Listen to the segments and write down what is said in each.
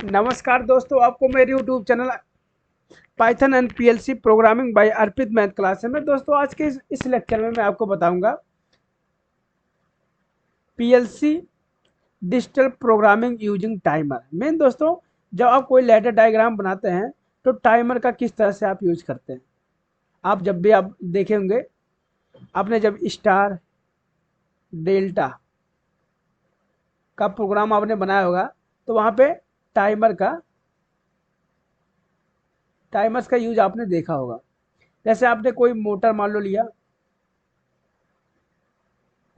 नमस्कार दोस्तों, आपको मेरे YouTube channel Python and PLC programming by Arpit math class में दोस्तों आज के इस लेक्चर में मैं आपको बताऊंगा PLC digital programming using timer. Main दोस्तों, जब आप कोई लेटर डायग्राम बनाते हैं तो टाइमर का किस तरह से आप यूज करते हैं। आप जब भी आप देखे होंगे, आपने जब स्टार डेल्टा का प्रोग्राम आपने बनाया होगा तो वहां पे टाइमर का टाइमर्स का यूज आपने देखा होगा। जैसे आपने कोई मोटर मान लो लिया,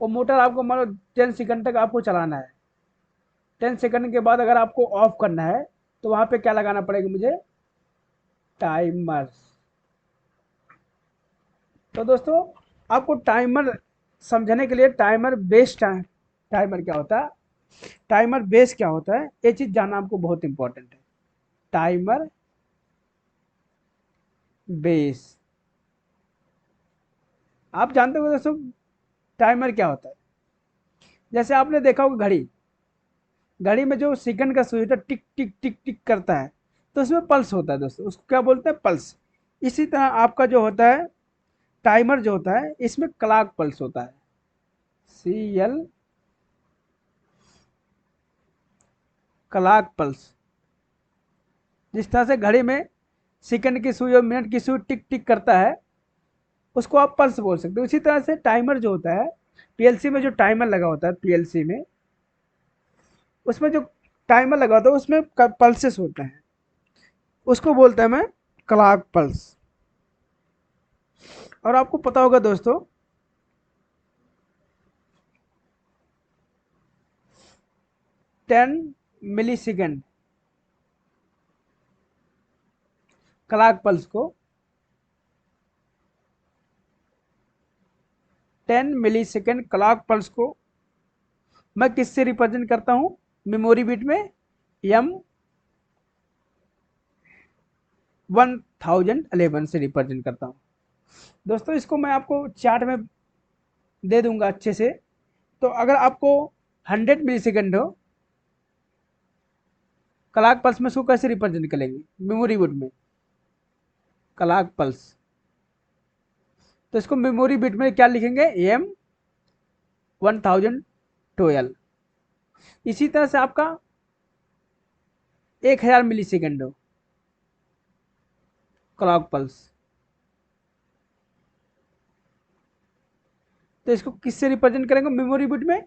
वो मोटर आपको मान लो 10 सेकंड तक आपको चलाना है। 10 सेकंड के बाद अगर आपको ऑफ करना है तो वहां पे क्या लगाना पड़ेगा मुझे, टाइमर। तो दोस्तों, आपको टाइमर समझने के लिए टाइमर बेस टाइमर क्या होता है, टाइमर बेस क्या होता है, ये चीज जानना आपको बहुत इंपॉर्टेंट है। टाइमर बेस, आप जानते हो दोस्तों टाइमर क्या होता है। जैसे आपने देखा होगा घड़ी, घड़ी में जो सेकंड का सुई होता है टिक टिक टिक टिक करता है, तो उसमें पल्स होता है दोस्तों, उसको क्या बोलते हैं, पल्स। इसी तरह आपका जो होता है टाइमर जो होता है, इसमें क्लॉक पल्स होता है। CL clock pulse. जिस तरह से घड़ी में सेकंड की सुई और मिनट की सुई टिक टिक करता है, उसको आप पल्स बोल सकते हो। इसी तरह से टाइमर जो होता है, पीएलसी में जो टाइमर लगा होता है, पीएलसी में उसमें जो टाइमर लगा होता है उसमें पल्सेस होते हैं, उसको बोलते हैं मैं क्लॉक पल्स। और आपको पता होगा दोस्तों, 10 मिली सेकेंड क्लॉक पल्स को 10 मिली सेकेंड क्लॉक पल्स को मैं किससे रिप्रेजेंट करता हूं, मेमोरी बिट में M1011 से रिप्रेजेंट करता हूं। दोस्तों, इसको मैं आपको चार्ट में दे दूंगा अच्छे से। तो अगर आपको 100 मिली सेकेंड हो क्लॉक पल्स में, इसको कैसे रिप्रेजेंट करेंगे मेमोरी बिट में, क्लॉक पल्स। तो इसको मेमोरी बिट में क्या लिखेंगे, M1012। इसी तरह से आपका 1000 मिली सेकेंड हो क्लॉक पल्स, तो इसको किससे रिप्रेजेंट करेंगे मेमोरी बिट में,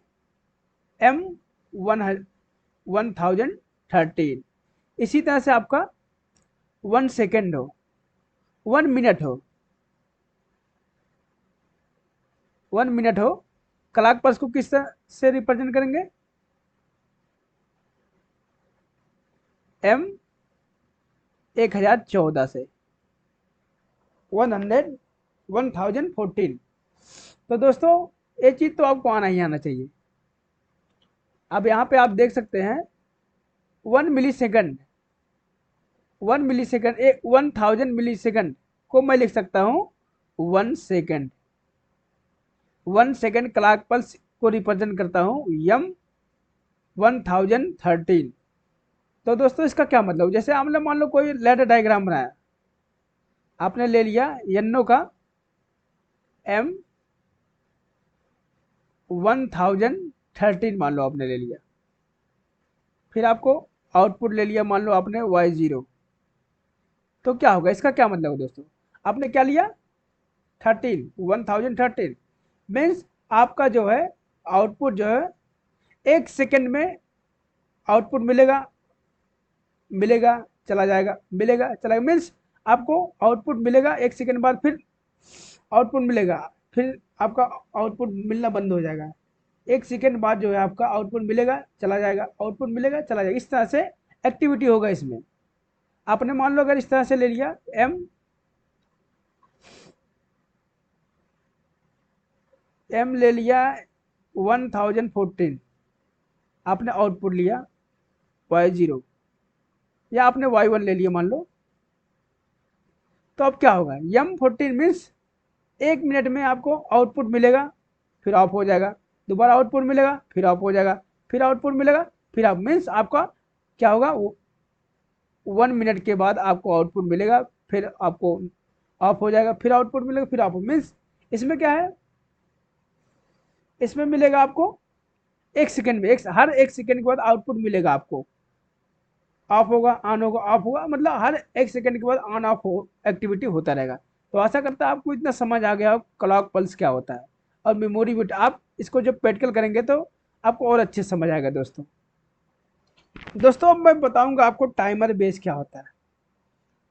M1013। इसी तरह से आपका 1 सेकेंड हो, 1 मिनट हो, 1 मिनट हो, क्लॉक पल्स को किस तरह से रिप्रेजेंट करेंगे, M1014 से, 1014। तो दोस्तों, ये चीज तो आपको आना ही आना चाहिए। अब यहाँ पे आप देख सकते हैं 1 मिली सेकेंड, 1 मिली सेकेंड, 1000 मिली सेकेंड को मैं लिख सकता हूँ 1 सेकेंड। 1 सेकेंड क्लॉक पल्स को रिप्रेजेंट करता हूँ M1013। तो दोस्तों, इसका क्या मतलब, जैसे आपने मान लो कोई लेटर डायग्राम बनाया, आपने ले लिया यन्नो का M1013 मान लो आपने ले लिया, फिर आपको आउटपुट ले लिया मान लो आपने Y0। तो क्या होगा, इसका क्या मतलब है दोस्तों, आपने क्या लिया, 1013 मीन्स आपका जो है आउटपुट जो है 1 सेकेंड में आउटपुट मिलेगा, मिलेगा चला जाएगा, मिलेगा चला जाएगा, मीन्स आपको आउटपुट मिलेगा 1 सेकेंड बाद, फिर आउटपुट मिलेगा, फिर आपका आउटपुट मिलना बंद हो जाएगा। 1 सेकेंड बाद जो है आपका आउटपुट मिलेगा चला जाएगा, आउटपुट मिलेगा चला जाएगा, इस तरह से एक्टिविटी होगा इसमें। आपने मान लो अगर इस तरह से ले लिया एम ले लिया 1014, आपने आउटपुट लिया Y0, या आपने Y1 ले लिया मान लो। तो अब क्या होगा, M14 मीन्स 1 मिनट में आपको आउटपुट मिलेगा, फिर ऑफ हो जाएगा, दोबारा आउटपुट मिलेगा, फिर ऑफ हो जाएगा, फिर आउटपुट मिलेगा, फिर ऑफ, मीन्स आपका क्या होगा, 1 मिनट के बाद आपको आउटपुट मिलेगा, फिर आपको ऑफ हो जाएगा, फिर आउटपुट मिलेगा, फिर ऑफ। मीन्स इसमें क्या है, इसमें मिलेगा आपको 1 सेकेंड में, हर 1 सेकेंड के बाद आउटपुट मिलेगा आपको। ऑफ होगा, ऑन होगा, ऑफ होगा, मतलब हर 1 सेकेंड के बाद ऑन ऑफ हो एक्टिविटी होता रहेगा। तो आशा करता है आपको इतना समझ आ गया हो क्लॉक पल्स क्या होता है और मेमोरी बिट। आप इसको जब प्रैक्टिकल करेंगे तो आपको और अच्छे से समझ आएगा दोस्तों। दोस्तों अब मैं बताऊंगा आपको टाइमर बेस क्या होता है।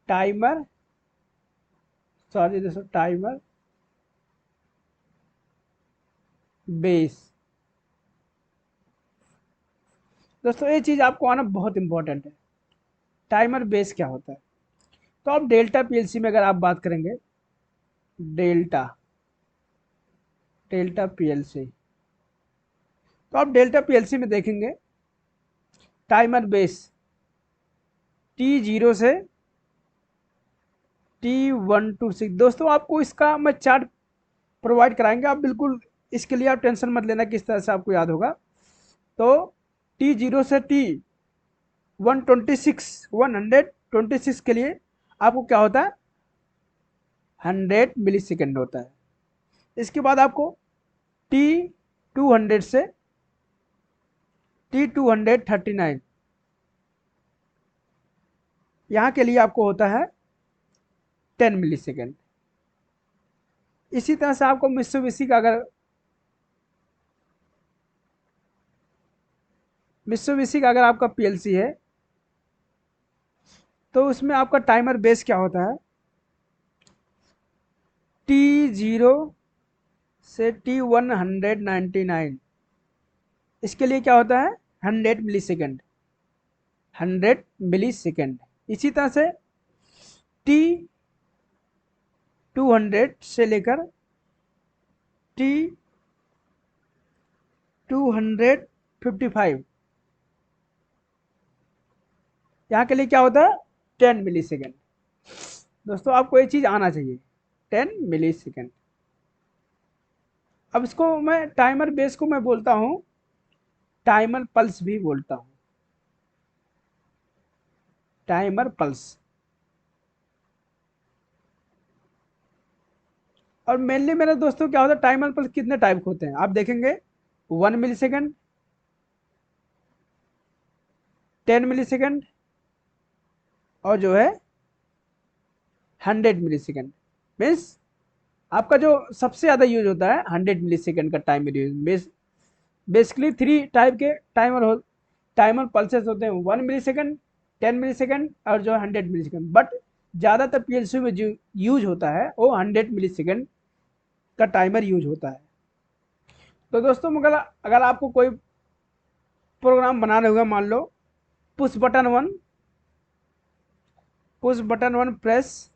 टाइमर, सॉरी दोस्तों, टाइमर बेस। दोस्तों ये चीज़ आपको आना बहुत इंपॉर्टेंट है। टाइमर बेस क्या होता है? तो आप डेल्टा पीएलसी में अगर आप बात करेंगे, डेल्टा डेल्टा पीएलसी, तो आप डेल्टा पीएलसी में देखेंगे टाइमर बेस T0 से T126। दोस्तों आपको इसका मैं चार्ट प्रोवाइड कराएंगे, आप बिल्कुल इसके लिए आप टेंशन मत लेना किस तरह से आपको याद होगा। तो T0 से T126 के लिए आपको क्या होता है, 100 मिली सेकेंड होता है। इसके बाद आपको T200 से T239 यहाँ के लिए आपको होता है 10 मिली सेकेंड। इसी तरह से आपको मित्सुबिशी का, अगर मित्सुबिशी का अगर आपका पीएलसी है तो उसमें आपका टाइमर बेस क्या होता है, T0 से T199। इसके लिए क्या होता है, 100 मिली सेकेंड, 100 मिली सेकेंड। इसी तरह से T200 से लेकर T255 यहाँ के लिए क्या होता है, 10 मिली सेकेंड। दोस्तों आपको ये चीज़ आना चाहिए, 10 मिली सेकेंड। अब इसको मैं टाइमर बेस को मैं बोलता हूँ टाइमर पल्स भी बोलता हूँ, टाइमर पल्स। और मेनली मेरे दोस्तों क्या होता है, टाइमर पल्स कितने टाइप के होते हैं आप देखेंगे, 1 मिली सेकेंड, 10 मिली सेकेंड, और जो है 100 मिली सेकेंड। मीन्स आपका जो सबसे ज़्यादा यूज होता है 100 मिली सेकेंड का टाइमर यूज। बेसिकली 3 टाइप के टाइमर पल्सेस होते हैं, 1 मिली सेकेंड, 10 मिली सेकेंड और जो 100 मिली सेकेंड। बट ज़्यादातर पीएलसी में जो यूज होता है वो 100 मिली सेकेंड का टाइमर यूज होता है। तो दोस्तों मगर अगर आपको कोई प्रोग्राम बनाना होगा, मान लो push button one, press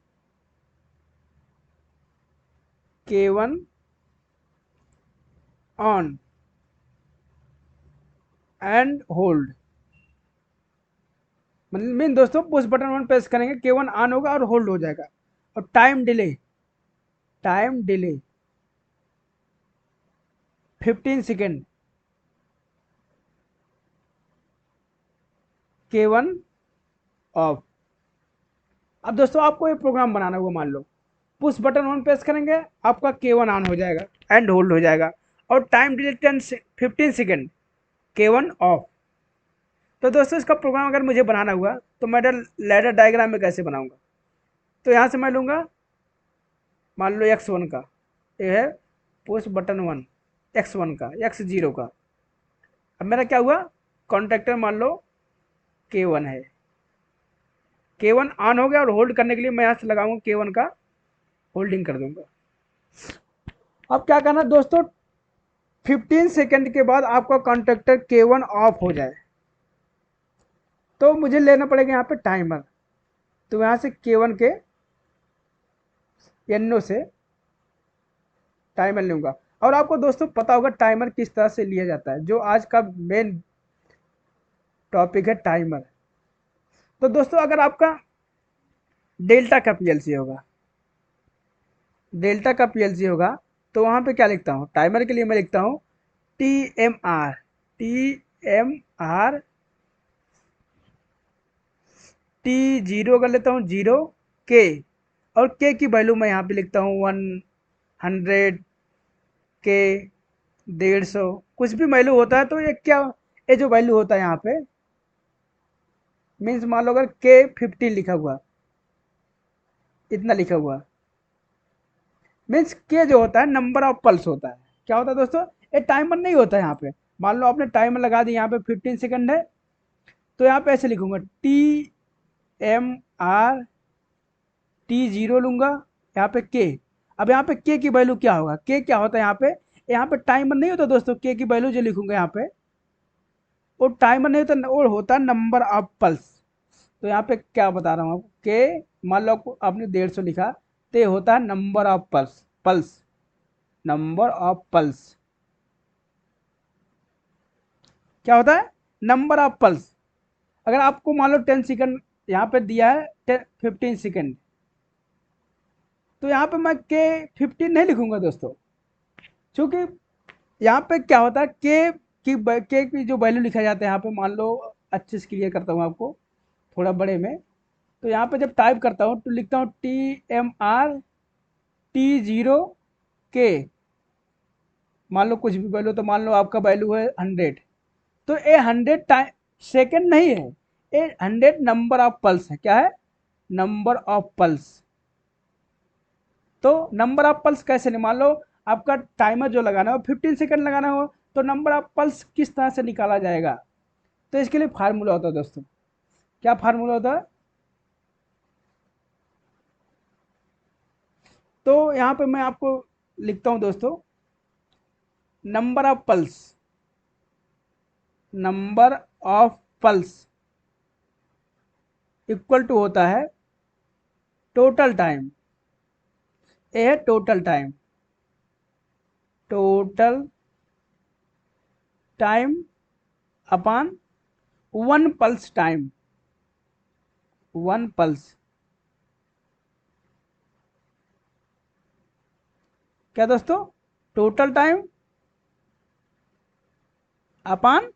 K1 on and hold. मतलब मीन दोस्तों पुश बटन वन प्रेस करेंगे, K1 ऑन होगा और होल्ड हो जाएगा। और time delay 15 second, K1 of. अब दोस्तों आपको ये प्रोग्राम बनाना होगा, मान लो पुश बटन वन प्रेस करेंगे, आपका K1 ऑन हो जाएगा एंड होल्ड हो जाएगा, और time delay 15 second, K1 of. तो दोस्तों इसका प्रोग्राम अगर मुझे बनाना हुआ तो मैं लैडर डायग्राम में कैसे बनाऊंगा, तो यहाँ से मैं लूँगा मान लो X1 का, ये है पुश बटन वन, X1 का, X0 का। अब मेरा क्या हुआ, कॉन्ट्रैक्टर मान लो K1 है, K1 ऑन हो गया, और होल्ड करने के लिए मैं यहाँ से लगाऊंगा K1 का, होल्डिंग कर दूंगा। अब क्या करना दोस्तों, 15 सेकेंड के बाद आपका कॉन्ट्रैक्टर K1 ऑफ हो जाए तो मुझे लेना पड़ेगा यहाँ पे टाइमर। तो यहाँ से K1 के NO से टाइमर लूँगा। और आपको दोस्तों पता होगा टाइमर किस तरह से लिया जाता है, जो आज का मेन टॉपिक है टाइमर। तो दोस्तों अगर आपका डेल्टा का पीएलसी होगा, डेल्टा का पीएलसी होगा, तो वहाँ पे क्या लिखता हूँ, टाइमर के लिए मैं लिखता हूँ TMR, टी जीरो कर लेता हूँ, जीरो के, और के की वैल्यू मैं यहाँ पे लिखता हूँ 100 के, 150, कुछ भी वैल्यू होता है तो ये क्या, ये जो वैल्यू होता है यहाँ पे मीन्स मान लो अगर के 15 लिखा हुआ, इतना लिखा हुआ, मीन्स के जो होता है नंबर ऑफ पल्स होता है। क्या होता है दोस्तों, ये टाइमर नहीं होता है यहाँ पे। मान लो आपने टाइमर लगा दी, यहाँ पे 15 सेकंड है, तो यहाँ पे ऐसे लिखूंगा TMR, टी जीरो लूंगा, यहाँ पे के। अब यहाँ पे के की वैल्यू क्या होगा, के क्या होता है यहाँ पे टाइमर नहीं होता दोस्तों, के की वैल्यू जो लिखूंगा यहाँ पे वो टाइमर नहीं होता, वो होता है नंबर ऑफ पल्स। तो यहाँ पे क्या बता रहा हूँ आपको, के मान लो आपने 150 लिखा, तो ये होता है number of pulse, pulse, number of pulse. क्या होता है, नंबर ऑफ पल्स। अगर आपको मान लो 10 सेकंड यहाँ पे दिया है, 15 सेकंड, तो यहाँ पे मैं के 15 नहीं लिखूंगा दोस्तों, क्योंकि यहाँ पे क्या होता है, के की जो वैल्यू लिखा जाता है यहाँ पे, मान लो अच्छे से क्लियर करता हूँ आपको थोड़ा बड़े में। तो यहाँ पे जब टाइप करता हूँ तो लिखता हूँ TMR, टी जीरो के, मान लो कुछ भी वैल्यू, तो मान लो आपका वैल्यू है 100, तो ये 100 टाइम सेकेंड नहीं है, ये 100 नंबर ऑफ पल्स है। क्या है, नंबर ऑफ पल्स। तो नंबर ऑफ पल्स कैसे नहीं, मान लो आपका टाइमर जो लगाना हो 15 सेकंड लगाना हो, तो नंबर ऑफ पल्स किस तरह से निकाला जाएगा, तो इसके लिए फार्मूला होता है दोस्तों। क्या फार्मूला होता है, तो यहाँ पे मैं आपको लिखता हूँ दोस्तों, number of pulse, number of pulse equal to होता है टोटल टाइम। ये है total time, total time upon 1 pulse time, 1 pulse. क्या दोस्तों, total time upon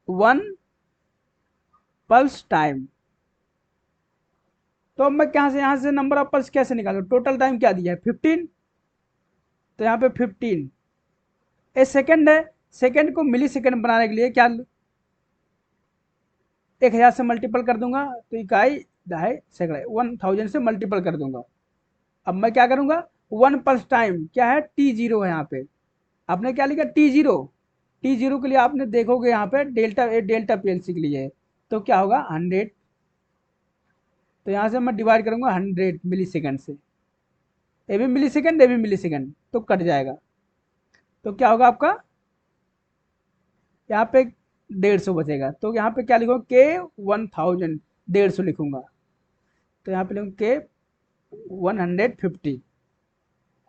1 pulse time. तो अब मैं कहाँ से, यहाँ से नंबर ऑफ पल्स कैसे निकालूं, टोटल टाइम क्या दिया है 15, तो यहाँ पे 15, ए सेकंड है, सेकंड को मिली सेकंड बनाने के लिए क्या, 1000 से मल्टीपल कर दूंगा, तो इकाई दहाई सैकड़े, 1000 से मल्टीपल कर दूंगा। अब मैं क्या करूंगा, 1 पल्स टाइम क्या है, टी जीरो है यहाँ पे, आपने क्या लिखा टी जीरो, टी जीरो के लिए आपने देखोगे यहाँ पे डेल्टा, डेल्टा पीएलसी के लिए, तो क्या होगा 100, तो यहाँ से मैं डिवाइड करूंगा 100 मिली सेकंड से, ए भी मिली सेकंड, ए भी मिली सेकंड, तो कट जाएगा, तो क्या होगा आपका यहाँ पे 150 बचेगा। तो यहाँ पे क्या लिखूंगा के 1000, 150 लिखूंगा, तो यहाँ पे लिखूंगा के 150।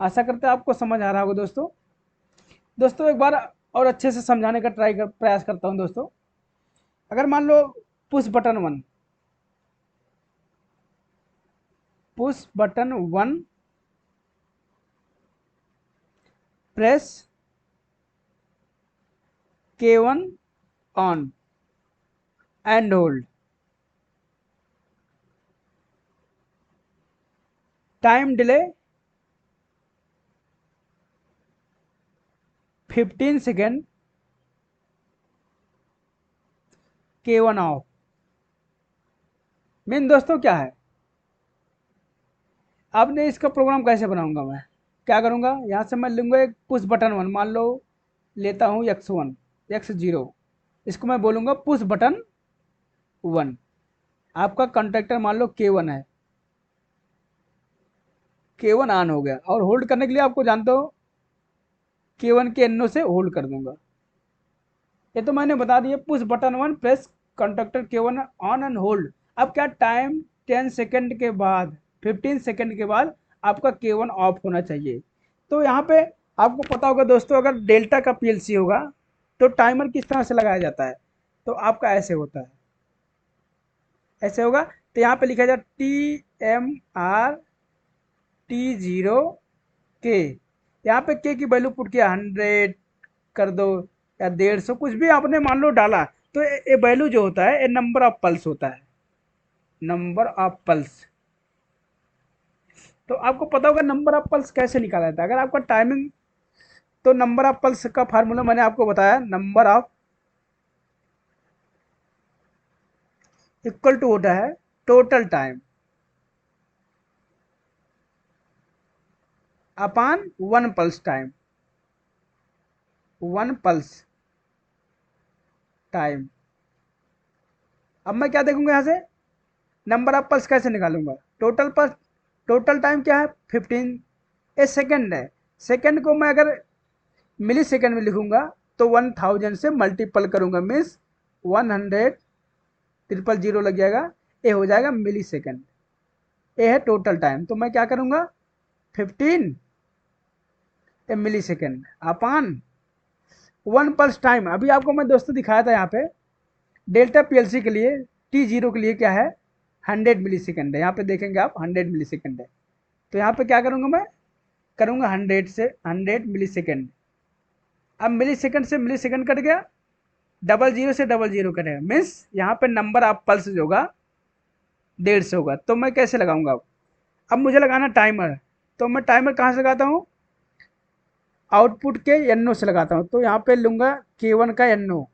आशा करते हैं आपको समझ आ रहा होगा दोस्तों। दोस्तों एक बार और अच्छे से समझाने का प्रयास करता हूँ दोस्तों। अगर मान लो push button one, push button one, press K1 on and hold, time delay 15 second, K1 off. Main दोस्तों क्या है, आपने इसका प्रोग्राम कैसे बनाऊंगा, मैं क्या करूंगा, यहाँ से मैं लूंगा एक पुश बटन वन, मान लो लेता हूँ X1, X0, इसको मैं बोलूंगा पुश बटन वन। आपका कॉन्ट्रैक्टर मान लो K1 है, K1 ऑन हो गया, और होल्ड करने के लिए आपको जानते हो K1 के एनो से होल्ड कर दूंगा। ये तो मैंने बता दिया, push button one, press contractor K1 on and hold. अब क्या टाइम 10 सेकंड के बाद, 15 सेकंड के बाद आपका K1 ऑफ होना चाहिए। तो यहाँ पे आपको पता होगा दोस्तों, अगर डेल्टा का पीएलसी होगा तो टाइमर किस तरह से लगाया जाता है, तो आपका ऐसे होता है, ऐसे होगा। तो यहाँ पे लिखा जाए TMR, टी जीरो के, यहाँ पे के की वैल्यू पुट किया 100 कर दो या 150, कुछ भी आपने मान लो डाला, तो ये वैल्यू जो होता है ये नंबर ऑफ पल्स होता है, नंबर ऑफ पल्स। तो आपको पता होगा नंबर ऑफ पल्स कैसे निकाला जाता है। अगर आपका टाइमिंग, तो नंबर ऑफ पल्स का फार्मूला मैंने आपको बताया, नंबर ऑफ इक्वल टू होता है total time upon one pulse time, one pulse time. अब मैं क्या देखूंगा यहाँ से, नंबर ऑफ पल्स कैसे निकालूंगा, टोटल पल्स, टोटल टाइम क्या है 15 ए सेकेंड है। सेकेंड को मैं अगर मिली सेकेंड में लिखूंगा तो 1000 से मल्टीपल करूंगा, मीन्स 100 ट्रिपल जीरो लग जाएगा, ए हो जाएगा मिली सेकेंड। ए है टोटल टाइम, तो मैं क्या करूंगा 15 a millisecond upon one pulse time. अभी आपको मैं दोस्तों दिखाया था यहाँ पे डेल्टा पीएलसी के लिए, टी जीरो के लिए क्या है 100 मिली सेकेंड है। यहाँ पे देखेंगे आप 100 मिली सेकेंड है। तो यहाँ पे क्या करूंगा, मैं करूंगा 100 से 100 मिली सेकेंड। अब मिली सेकेंड से मिली सेकेंड कट गया, डबल जीरो से डबल जीरो कटेगा, मीन्स यहाँ पे नंबर ऑफ पल्स जो होगा 150 होगा। तो मैं कैसे लगाऊंगा, अब मुझे लगाना टाइमर। तो मैं टाइमर कहाँ से लगाता हूँ, आउटपुट के एनओ से लगाता हूँ। तो यहाँ पे लूंगा K1 का एनओ।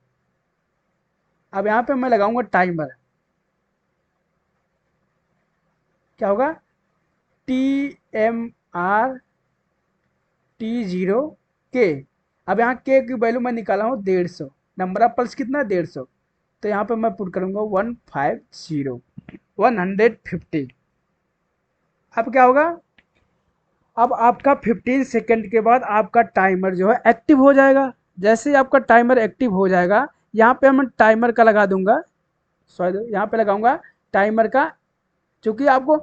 अब यहाँ पे मैं लगाऊंगा टाइमर, क्या होगा TMR T0 K। अब यहाँ K की वैल्यू मैं निकाला हूँ 150, नंबर ऑफ पल्स कितना 150। तो यहाँ पे मैं पुट करूंगा 150 150। अब क्या होगा, अब आपका 15 सेकंड के बाद आपका टाइमर जो है एक्टिव हो जाएगा। जैसे ही आपका टाइमर एक्टिव हो जाएगा, यहाँ पे मैं टाइमर का लगा दूंगा, सॉरी यहाँ पे लगाऊंगा टाइमर का। चूंकि आपको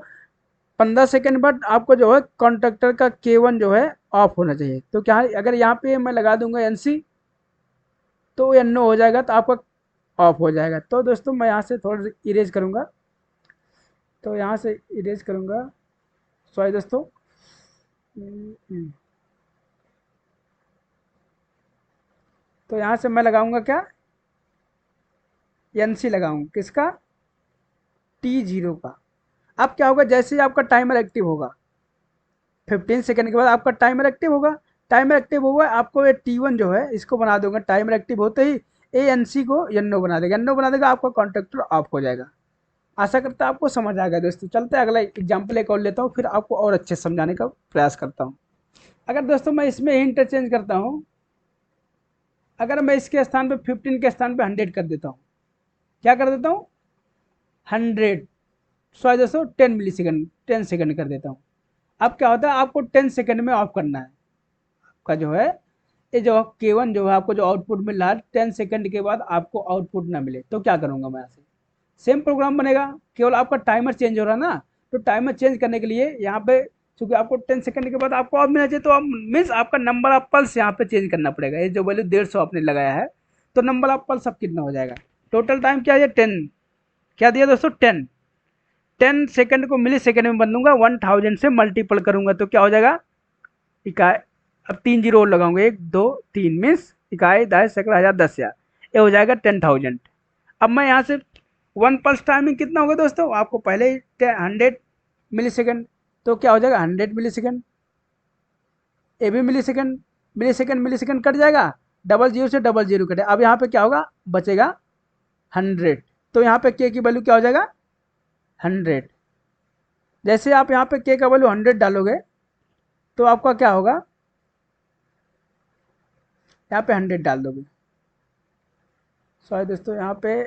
15 सेकंड बाद आपको जो है कॉन्ट्रैक्टर का K1 जो है ऑफ होना चाहिए। तो क्या है, अगर यहाँ पे मैं लगा दूंगा NC तो NO हो जाएगा, तो आपका ऑफ हो जाएगा। तो दोस्तों मैं यहाँ से थोड़ा इरेज करूँगा, तो यहाँ से इरेज करूँगा, सॉरी दोस्तों। तो यहाँ से मैं लगाऊंगा क्या, NC लगाऊंगा, किसका T0 का। अब क्या होगा, जैसे ही आपका टाइमर एक्टिव होगा 15 सेकंड के बाद आपका टाइमर एक्टिव होगा। टाइमर एक्टिव होगा, आपको ये T1 जो है इसको बना दूंगा, टाइमर एक्टिव होते ही ANC को NO बना देगा, NO बना देगा, आपका कॉन्ट्रैक्टर ऑफ हो जाएगा। आशा करता है आपको समझ आ गया दोस्तों। चलते हैं अगला एग्जाम्पल एक और लेता हूँ, फिर आपको और अच्छे से समझाने का प्रयास करता हूँ। अगर दोस्तों मैं इसमें इंटरचेंज करता हूँ, अगर मैं इसके स्थान पे 15 के स्थान पे 100 कर देता हूँ, क्या कर देता हूँ 100, सॉरी दोस्तों 10 मिली सेकेंड 10 सेकेंड कर देता हूँ। अब क्या होता है, आपको 10 सेकेंड में ऑफ करना है। आपका जो है ये जो K1 जो है आपको जो आउटपुट मिल रहा है 10 सेकेंड के बाद आपको आउटपुट ना मिले, तो क्या करूँगा मैं, यहाँ से सेम प्रोग्राम बनेगा, केवल आपका टाइमर चेंज हो रहा है ना। तो टाइमर चेंज करने के लिए यहाँ पे चूंकि आपको 10 सेकंड के बाद आपको ऑफ मिलना चाहिए, तो आप मीन्स आपका नंबर ऑफ पल्स यहाँ पे चेंज करना पड़ेगा। ये जो वैल्यू 150 आपने लगाया है, तो नंबर ऑफ पल्स अब कितना हो जाएगा, टोटल टाइम क्या है 10, क्या दिया दोस्तों 10। 10 सेकंड को मिली सेकंड में बदलूंगा, 1000 से मल्टीपल करूंगा, तो क्या हो जाएगा इकाई। अब 3 जीरो और लगाऊंगा, 1 2 3, मीन्स इकाई दस सैकड़ा हज़ार 10,000, ये हो जाएगा 10,000। अब मैं यहाँ से वन पल्स टाइमिंग कितना होगा दोस्तों, आपको पहले ही 100 मिली सेकेंड, तो क्या हो जाएगा 100 मिली सेकेंड, ए भी मिली सेकेंड, मिली सेकेंड कट जाएगा, डबल जीरो से डबल जीरो कटे। अब यहाँ पे क्या होगा, बचेगा 100। तो यहाँ पे के की वैल्यू क्या हो जाएगा 100। जैसे आप यहाँ पे के का वैल्यू 100 डालोगे, तो आपका क्या होगा, यहाँ पे 100 डाल दोगे, सॉरी दोस्तों यहाँ पे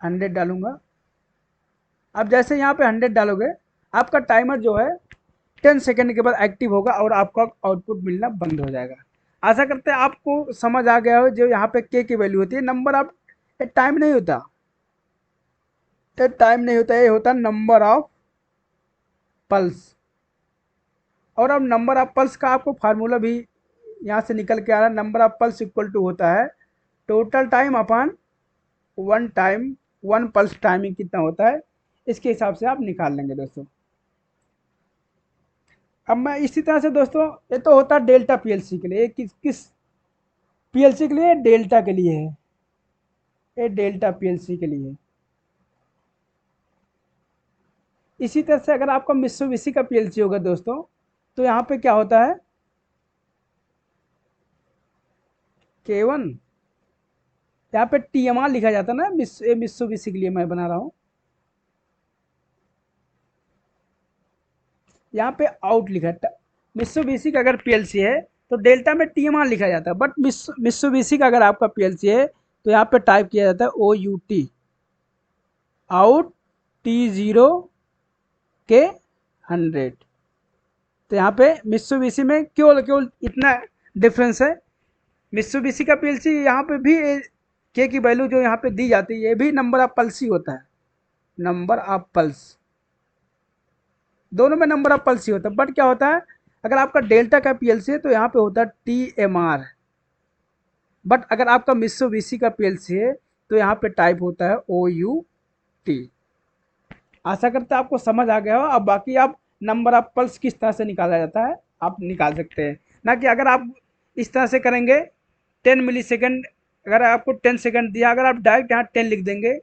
100 डालूंगा। अब जैसे यहाँ पे 100 डालोगे, आपका टाइमर जो है 10 सेकंड के बाद एक्टिव होगा और आपका आउटपुट मिलना बंद हो जाएगा। आशा करते हैं आपको समझ आ गया हो। जो यहाँ पे के की वैल्यू होती है, नंबर ऑफ, टाइम नहीं होता, ये टाइम नहीं होता, ये होता है नंबर ऑफ पल्स। और अब नंबर ऑफ पल्स का आपको फार्मूला भी यहाँ से निकल के आ रहा है, number of pulse equal to होता है total time upon one time, one pulse timing कितना होता है, इसके हिसाब से आप निकाल लेंगे दोस्तों। अब मैं इसी तरह से दोस्तों, ये तो होता है डेल्टा पीएलसी के लिए, ये किस किस पीएलसी के लिए, डेल्टा के लिए है, ये डेल्टा पीएलसी के लिए। इसी तरह से अगर आपका मित्सुबिशी का पीएलसी होगा दोस्तों, तो यहाँ पे क्या होता है, K1, यहाँ पे TMR लिखा जाता है ना, मित्सुबिशी के लिए मैं बना रहा हूँ, यहाँ पे आउट लिखा है। मित्सुबिशी का अगर पीएलसी है तो डेल्टा में TMR लिखा जाता है, बट मित्सुबिशी का अगर आपका पीएलसी है तो यहाँ पे टाइप किया जाता है OUT, आउट T0K100। तो यहाँ पे मित्सुबिशी में केवल केवल इतना डिफरेंस है। मित्सुबिशी का पीएलसी यहाँ पे भी के की वैल्यू जो यहाँ पे दी जाती है, ये भी नंबर ऑफ पल्स ही होता है, नंबर ऑफ पल्स, दोनों में नंबर ऑफ पल्स ही होता है। बट क्या होता है, अगर आपका डेल्टा का पीएलसी है तो यहाँ पे होता है TMR, बट अगर आपका मित्सुबिशी का पीएलसी है तो यहाँ पे टाइप होता है OUT। आशा करते हैं आपको समझ आ गया हो। अब बाकी आप नंबर ऑफ पल्स किस तरह से निकाला जाता है आप निकाल सकते हैं, ना कि अगर आप इस तरह से करेंगे 10 मिली सेकेंड, अगर आपको 10 सेकेंड दिया, अगर आप डायरेक्ट यहाँ 10 लिख देंगे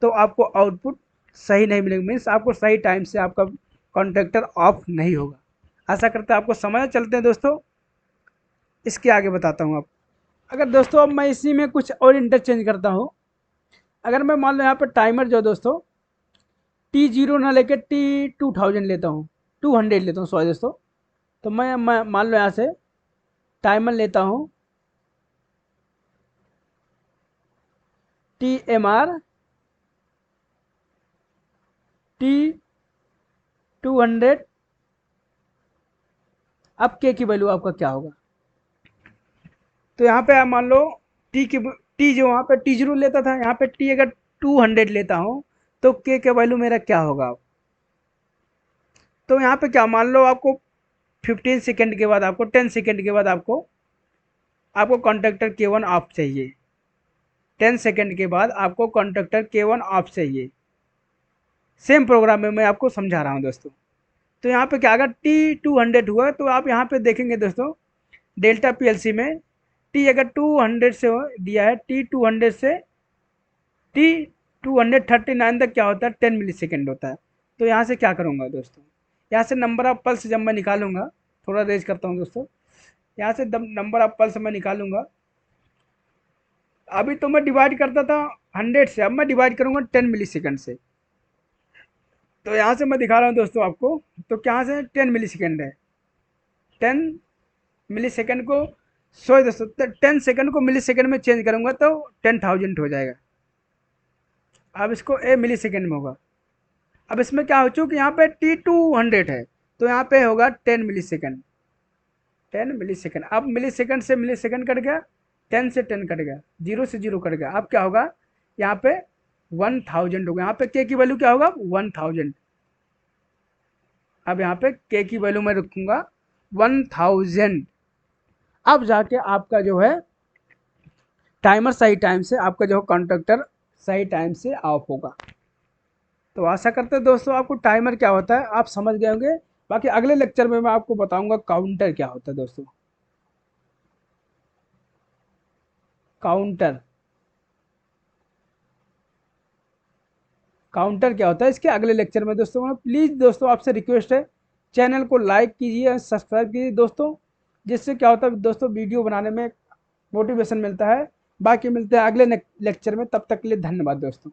तो आपको आउटपुट सही नहीं मिलेगा, मीन्स आपको सही टाइम से आपका कॉन्ट्रैक्टर ऑफ नहीं होगा। आशा करते हैं आपको समझ। चलते हैं दोस्तों, इसके आगे बताता हूँ आप। अगर दोस्तों अब मैं इसी में कुछ और इंटरचेंज करता हूँ, अगर मैं मान लो यहाँ पर टाइमर जो दोस्तों T0 ना लेके T2000 लेता हूँ, 200 लेता हूँ, सॉरी दोस्तों, तो मैं मान लो यहाँ से टाइमर लेता हूँ TMR T200। अब के की वैल्यू आपका क्या होगा, तो यहाँ पे आप मान लो टी जो वहाँ पे T0 लेता था, यहाँ पे टी अगर 200 लेता हूँ तो के वैल्यू मेरा क्या होगा। तो यहाँ पे क्या मान लो आपको 15 सेकेंड के बाद, आपको 10 सेकेंड के बाद आपको आपको कॉन्ट्रैक्टर K1 ऑफ चाहिए, 10 सेकेंड के बाद आपको कॉन्ट्रैक्टर K1 ऑफ चाहिए। सेम प्रोग्राम में मैं आपको समझा रहा हूँ दोस्तों। तो यहाँ पे क्या, अगर T200 हुआ तो आप यहाँ पे देखेंगे दोस्तों, डेल्टा पीएलसी में टी अगर 200 से दिया है, T200 से T239 तक क्या होता है, 10 मिली सेकेंड होता है। तो यहाँ से क्या करूँगा दोस्तों, यहाँ से नंबर ऑफ पल्स जब मैं निकालूंगा, थोड़ा रेज करता हूँ दोस्तों, यहाँ से नंबर ऑफ पल्स मैं निकालूंगा। अभी तो मैं डिवाइड करता था 100 से, अब मैं डिवाइड करूँगा 10 मिली सेकेंड से। तो यहाँ से मैं दिखा रहा हूँ दोस्तों आपको, तो क्या से 10 मिली सेकेंड है, 10 मिली सेकेंड को, सॉरी दोस्तों, 10 सेकेंड को मिली सेकेंड में चेंज करूँगा तो 10,000 हो जाएगा। अब इसको मिली सेकेंड में होगा। अब इसमें क्या हो, चुकी यहाँ पे T200 है तो यहाँ पे होगा 10 मिली सेकेंड, 10 मिली सेकेंड। अब मिली सेकेंड से मिली सेकेंड कट गया, 10 से 10 कट गया, 0 से 0 कट गया। अब क्या होगा, यहाँ पे 1000 होगा, यहाँ पे के की वैल्यू क्या होगा, 1000। अब यहाँ पे के की वैल्यू मैं रखूँगा 1000। अब जाके आपका जो है टाइमर सही टाइम से, आपका जो कॉन्ट्रैक्टर सही टाइम से ऑफ होगा। तो आशा करते हैं दोस्तों आपको टाइमर क्या होता है आप समझ गए होंगे। बाकी अगले लेक्चर में मैं आपको बताऊंगा काउंटर क्या होता है दोस्तों। काउंटर, काउंटर क्या होता है इसके अगले लेक्चर में दोस्तों। प्लीज़ दोस्तों आपसे रिक्वेस्ट है, चैनल को लाइक कीजिए, सब्सक्राइब कीजिए दोस्तों, जिससे क्या होता है दोस्तों वीडियो बनाने में मोटिवेशन मिलता है। बाकी मिलते हैं अगले लेक्चर में, तब तक के लिए धन्यवाद दोस्तों।